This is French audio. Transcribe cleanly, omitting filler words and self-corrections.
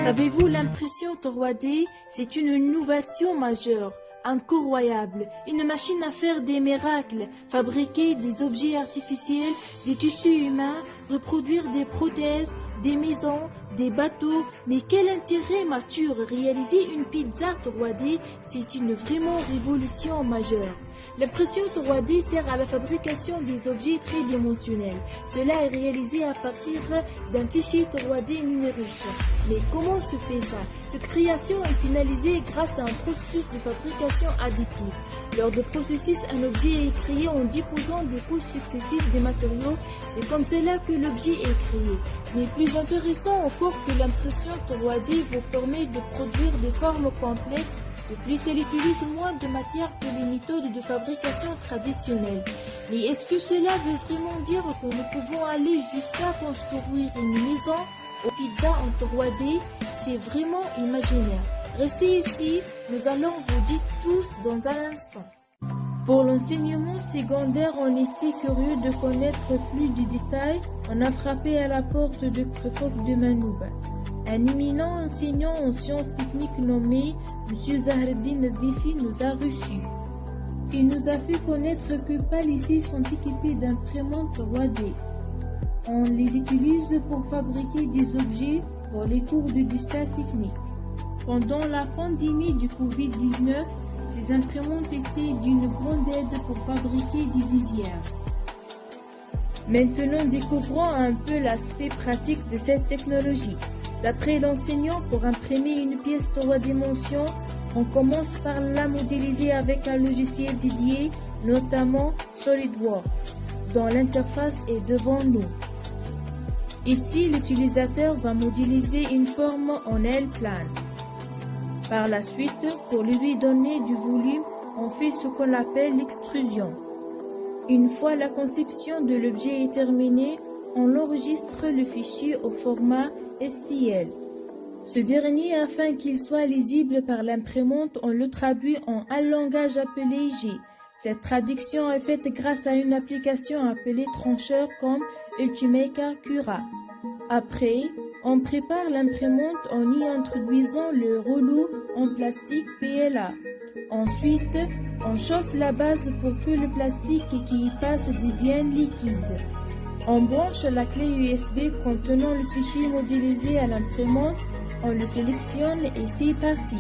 Savez-vous, l'impression 3D, c'est une innovation majeure, incroyable, une machine à faire des miracles, fabriquer des objets artificiels, des tissus humains, reproduire des prothèses, des maisons, des bateaux. Mais quel intérêt mature réaliser une pizza 3D, c'est une vraiment révolution majeure. L'impression 3D sert à la fabrication des objets tridimensionnels. Cela est réalisé à partir d'un fichier 3D numérique. Mais comment se fait ça? Cette création est finalisée grâce à un processus de fabrication additive. Lors du processus, un objet est créé en déposant des couches successives de matériaux. C'est comme cela que l'objet est créé. Mais plus intéressant encore que l'impression 3D vous permet de produire des formes complexes. De plus, elle utilise moins de matière que les méthodes de fabrication traditionnelles. Mais est-ce que cela veut vraiment dire que nous pouvons aller jusqu'à construire une maison aux pizzas en 3D? C'est vraiment imaginaire. Restez ici, nous allons vous dire tous dans un instant. Pour l'enseignement secondaire, on était curieux de connaître plus de détails. On a frappé à la porte de Préfoc de Manouba. Un éminent enseignant en sciences techniques nommé M. Zahreddin Difi nous a reçus. Il nous a fait connaître que pas lycées sont équipés d'imprimantes 3D. On les utilise pour fabriquer des objets pour les cours de dessin technique. Pendant la pandémie du Covid-19, ces imprimantes étaient d'une grande aide pour fabriquer des visières. Maintenant, découvrons un peu l'aspect pratique de cette technologie. D'après l'enseignant, pour imprimer une pièce 3 dimensions, on commence par la modéliser avec un logiciel dédié, notamment SolidWorks, dont l'interface est devant nous. Ici, l'utilisateur va modéliser une forme en aile plane. Par la suite, pour lui donner du volume, on fait ce qu'on appelle l'extrusion. Une fois la conception de l'objet est terminée, on enregistre le fichier au format STL. Ce dernier, afin qu'il soit lisible par l'imprimante, on le traduit en un langage appelé G. Cette traduction est faite grâce à une application appelée trancheur comme Ultimaker Cura. Après, on prépare l'imprimante en y introduisant le rouleau en plastique PLA. Ensuite, on chauffe la base pour que le plastique qui y passe devienne liquide. On branche la clé USB contenant le fichier modélisé à l'imprimante, on le sélectionne et c'est parti.